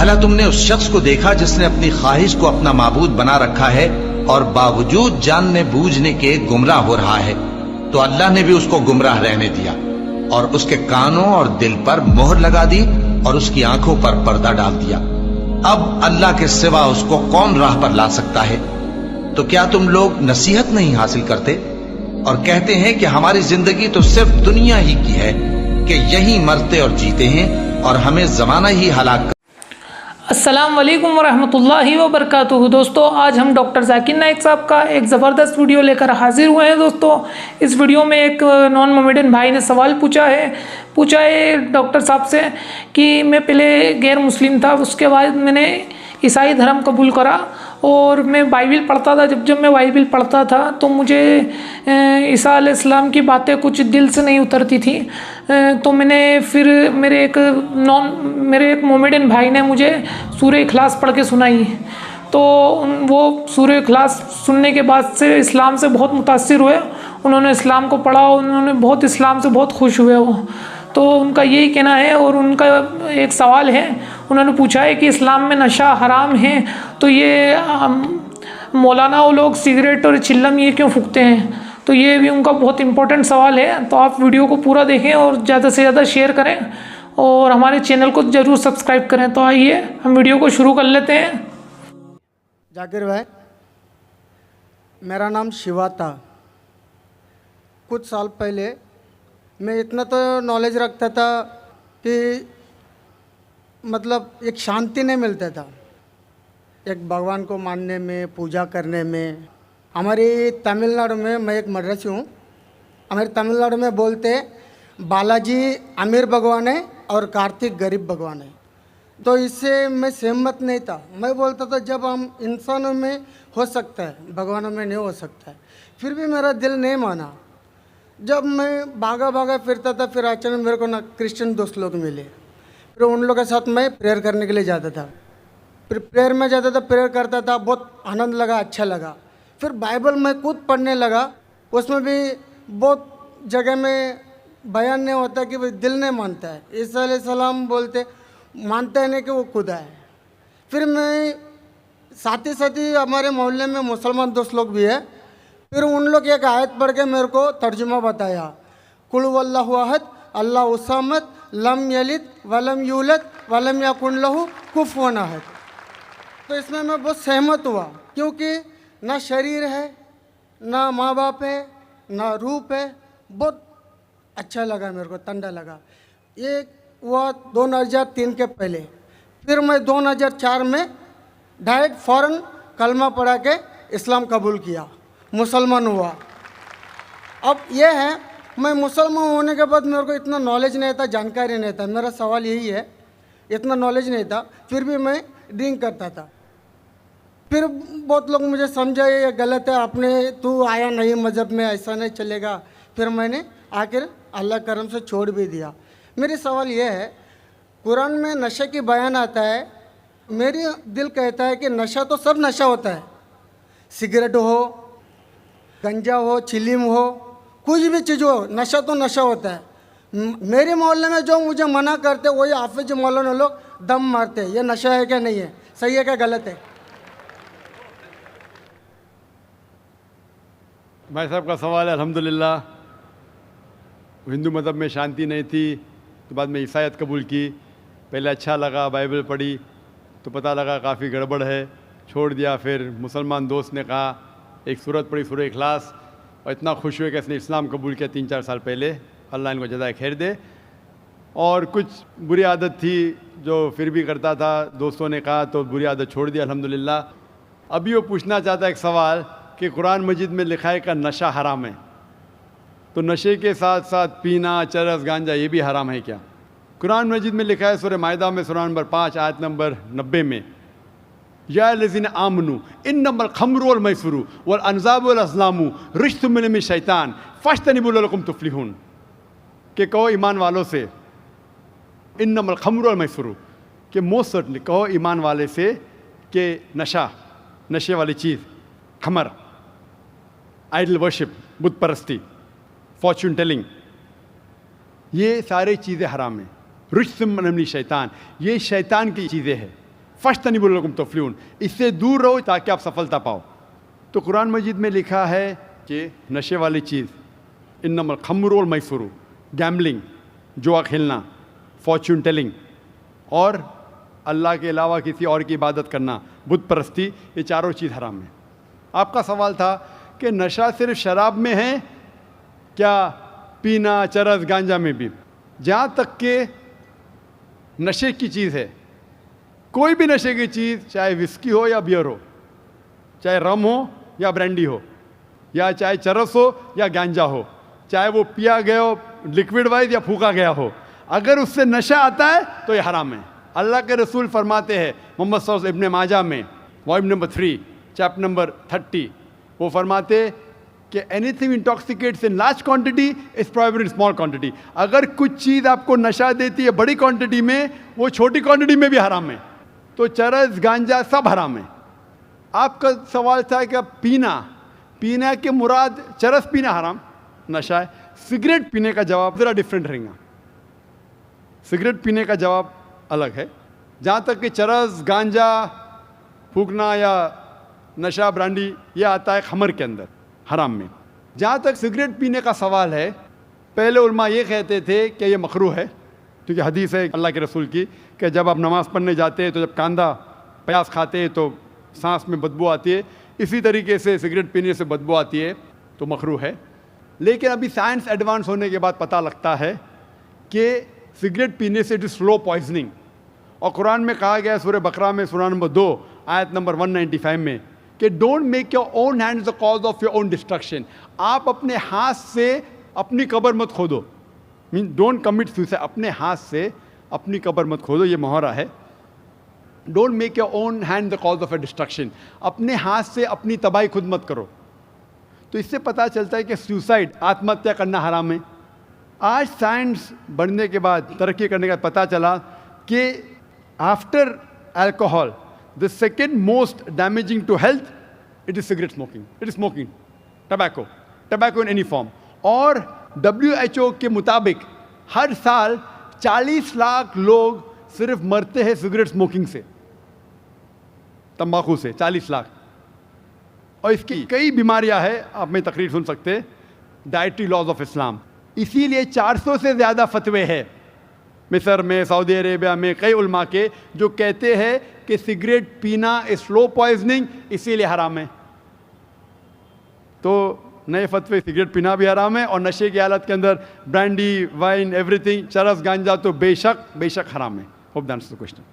भला तुमने उस शख्स को देखा जिसने अपनी ख्वाहिश को अपना माबूद बना रखा है और बावजूद जानने बूझने के गुमराह हो रहा है, तो अल्लाह ने भी उसको गुमराह रहने दिया और उसके कानों और दिल पर मोहर लगा दी और उसकी आंखों पर पर्दा डाल दिया। अब अल्लाह के सिवा उसको कौन राह पर ला सकता है? तो क्या तुम लोग नसीहत नहीं हासिल करते और कहते हैं कि हमारी जिंदगी तो सिर्फ दुनिया ही की है, कि यही मरते और जीते हैं और हमें जमाना ही हलाक। अस्सलाम वालेकुम वरहमतुल्लाहि वबरकातुहू। दोस्तों, आज हम डॉक्टर जाकिर नाइक साहब का एक ज़बरदस्त वीडियो लेकर हाजिर हुए हैं। दोस्तों, इस वीडियो में एक नॉन मोमेडियन भाई ने सवाल पूछा है डॉक्टर साहब से कि मैं पहले गैर मुस्लिम था, उसके बाद मैंने ईसाई धर्म कबूल करा और मैं बाइबिल पढ़ता था। जब मैं बाइबिल पढ़ता था तो मुझे ईसा अलैहिस्सलाम की बातें कुछ दिल से नहीं उतरती थी। तो मैंने फिर मेरे एक मोमेडियन भाई ने मुझे सूरह इखलास पढ़ के सुनाई। तो वो सूरह इखलास सुनने के बाद से इस्लाम से बहुत मुतासिर हुए। उन्होंने इस्लाम को पढ़ा, उन्होंने बहुत इस्लाम से बहुत खुश हुए वो। तो उनका यही कहना है और उनका एक सवाल है, उन्होंने पूछा है कि इस्लाम में नशा हराम है, तो ये मौलाना वो लोग सिगरेट और चिल्लम ये क्यों फूकते हैं? तो ये भी उनका बहुत इम्पोर्टेंट सवाल है। तो आप वीडियो को पूरा देखें और ज़्यादा से ज़्यादा शेयर करें और हमारे चैनल को ज़रूर सब्सक्राइब करें। तो आइए हम वीडियो को शुरू कर लेते हैं। जाकिर भाई, मेरा नाम शिवा था। कुछ साल पहले मैं इतना तो नॉलेज रखता था कि मतलब एक शांति नहीं मिलता था एक भगवान को मानने में, पूजा करने में। हमारी तमिलनाडु में, मैं एक मद्रासी हूँ, हमारे तमिलनाडु में बोलते बालाजी अमीर भगवान है और कार्तिक गरीब भगवान है। तो इससे मैं सहमत नहीं था। मैं बोलता था जब हम इंसानों में हो सकता है, भगवानों में नहीं हो सकता है। फिर भी मेरा दिल नहीं माना। जब मैं भागा फिरता था, फिर अचानक मेरे को ना क्रिश्चियन दोस्त लोग मिले। फिर उन लोगों के साथ मैं प्रेयर करने के लिए जाता था। फिर प्रेयर में जाता था, प्रेयर करता था, बहुत आनंद लगा, अच्छा लगा। फिर बाइबल मैं खुद पढ़ने लगा। उसमें भी बहुत जगह में बयान नहीं होता कि भाई दिल नहीं मानता है। ईसा अलैहिस्सलाम बोलते मानता है नहीं कि वो खुदा है। फिर मैं साथ ही हमारे मोहल्ले में मुसलमान दोस्त लोग भी है। फिर उन लोग एक आयत पढ़ के मेरे को तर्जुमा बताया, कुल वल्लाहु अहद अल्लाहु समद लम यलिद वलम यूलद वलम यकुन लहू कुफुवन अहद। तो इसमें मैं बहुत सहमत हुआ, क्योंकि ना शरीर है, ना माँ बाप है, ना रूप है। बहुत अच्छा लगा मेरे को, ठंडा लगा। ये हुआ 2003 के पहले। फिर मैं 2004 में डायरेक्ट फ़ौरन कलमा पढ़ा के इस्लाम कबूल किया, मुसलमान हुआ। अब ये है, मैं मुसलमान होने के बाद मेरे को इतना नॉलेज नहीं था, जानकारी नहीं था। मेरा सवाल यही है, इतना नॉलेज नहीं था, फिर भी मैं ड्रिंक करता था। फिर बहुत लोग मुझे समझाए ये गलत है, तू आया नहीं मज़हब में, ऐसा नहीं चलेगा। फिर मैंने आखिर अल्लाह करम से छोड़ भी दिया। मेरी सवाल ये है, कुरान में नशे की बयान आता है, मेरी दिल कहता है कि नशा तो सब नशा होता है, सिगरेट हो, गंजा हो, चिलीम हो, कुछ भी चीज़ हो, नशा तो नशा होता है। मेरे मोहल्ले में जो मुझे मना करते वही हाफिज मौलाना लोग दम मारते हैं। ये नशा है क्या नहीं है, सही है क्या गलत है? भाई साहब का सवाल है। अल्हम्दुलिल्लाह, हिंदू मज़हब में शांति नहीं थी, तो बाद में ईसाईयत कबूल की। पहले अच्छा लगा, बाइबल पढ़ी तो पता लगा काफ़ी गड़बड़ है, छोड़ दिया। फिर मुसलमान दोस्त ने कहा, एक सूरत पढ़ी सूरह इखलास, और इतना खुश हुए कि इसने इस्लाम कबूल किया 3-4 साल पहले। अल्लाह इनको जज़ाए खैर दे। और कुछ बुरी आदत थी जो फिर भी करता था, दोस्तों ने कहा तो बुरी आदत छोड़ दिया अल्हम्दुलिल्लाह। अभी वो पूछना चाहता है एक सवाल कि कुरान मजीद में लिखा है कि नशा हराम है, तो नशे के साथ साथ पीना, चरस, गांजा ये भी हराम है क्या? कुरान मजीद में लिखा है सूरह माइदा में सूरह नंबर 5 आयत नंबर 90 में, या लज़ीना आमनू इन्नमल खम्रु वल मैसुरु वल अनज़ाबु वल अज़लामु रिज्सुम मिन शैतान फज्तनिबू लअल्लकुम तुफ्लिहून। कि कहो ईमान वालों से, इन्नमल खम्रु वल मैसुरु, कि मोस्ट सर्टनली कहो ईमान वाले से कि नशे वाली चीज़, खमर, आइडल वर्शिप, बुत परस्ती, फॉर्चून टेलिंग, ये सारी चीज़ें हराम हैं। रिज्सुम मिन शैतान, ये शैतान की चीज़ें हैं। फ़ज्तनिबूलकुम तुफ्लिहून, इससे दूर रहो ताकि आप सफलता पाओ। तो कुरान मजीद में लिखा है कि नशे वाली चीज़, इन्नमल खम्र वल मैसुर, गैम्बलिंग, जुआ खेलना, फॉर्च्यून टेलिंग और अल्लाह के अलावा किसी और की इबादत करना, बुत परस्ती, ये चारों चीज़ हराम है। आपका सवाल था कि नशा सिर्फ शराब में है क्या, पीना, चरस, गांजा में भी? जहाँ तक के नशे की चीज़ है, कोई भी नशे की चीज़, चाहे विस्की हो या बियर हो, चाहे रम हो या ब्रांडी हो, या चाहे चरस हो या गांजा हो, चाहे वो पिया गया हो लिक्विड वाइज या फूका गया हो, अगर उससे नशा आता है तो ये हराम है। अल्लाह के रसूल फरमाते हैं मोहम्मद सल्लल्लाहु अलैहि वसल्लम, इब्न माजा में वॉल्यूम नंबर 3 चैप्टर नंबर 30, वो फरमाते कि anything intoxicates in large quantity is prohibited in small quantity. अगर कुछ चीज़ आपको नशा देती है बड़ी क्वांटिटी में, वो छोटी क्वांटिटी में भी हराम है। तो चरस, गांजा सब हराम है। आपका सवाल था कि पीना के मुराद चरस पीना हराम, नशा है। सिगरेट पीने का जवाब ज़रा डिफरेंट रहेगा। सिगरेट पीने का जवाब अलग है। जहाँ तक कि चरस, गांजा फूकना या नशा, ब्रांडी, ये आता है खमर के अंदर, हराम में। जहाँ तक सिगरेट पीने का सवाल है, पहले उलमा ये कहते थे कि ये मकरूह है, क्योंकि हदीस है अल्लाह के रसूल की कि जब आप नमाज़ पढ़ने जाते हैं तो जब कांदा प्याज खाते हैं तो सांस में बदबू आती है, इसी तरीके से सिगरेट पीने से बदबू आती है, तो मकरूह है। लेकिन अभी साइंस एडवांस होने के बाद पता लगता है कि सिगरेट पीने से इट इज़ स्लो पॉइजनिंग। और कुरान में कहा गया है सूरह बकरा में सूरह नंबर 2 आयत नंबर 195 में कि don't make your own hands the cause of your own destruction. आप अपने हाथ से अपनी कब्र मत खोदो, मीन डोंट कमिट सुसाइड, अपने हाथ से अपनी कब्र मत खोदो, ये मुहर्रा है। Don't make your own hand the cause of A destruction, अपने हाथ से अपनी तबाही खुद मत करो। तो इससे पता चलता है कि सुसाइड, आत्महत्या करना हराम है। आज साइंस बढ़ने के बाद, तरक्की करने के बाद पता चला कि after alcohol the second most damaging to health it is cigarette smoking, it is smoking tobacco in any form. और WHO के मुताबिक हर साल 40 लाख लोग सिर्फ मरते हैं सिगरेट स्मोकिंग से, तंबाकू से 40 लाख। और इसकी कई बीमारियां हैं, आप में तकरीर सुन सकते हैं, डाइटरी लॉज ऑफ इस्लाम। इसीलिए 400 से ज़्यादा फतवे हैं मिस्र में, सऊदी अरेबिया में, कई उलमा के, जो कहते हैं कि सिगरेट पीना स्लो पॉइजनिंग, इसीलिए हराम है। तो नए फतवे, सिगरेट पीना भी हराम है, और नशे की हालत के अंदर ब्रांडी, वाइन, एवरीथिंग, चरस, गांजा तो बेशक हराम है। Hope that's the question.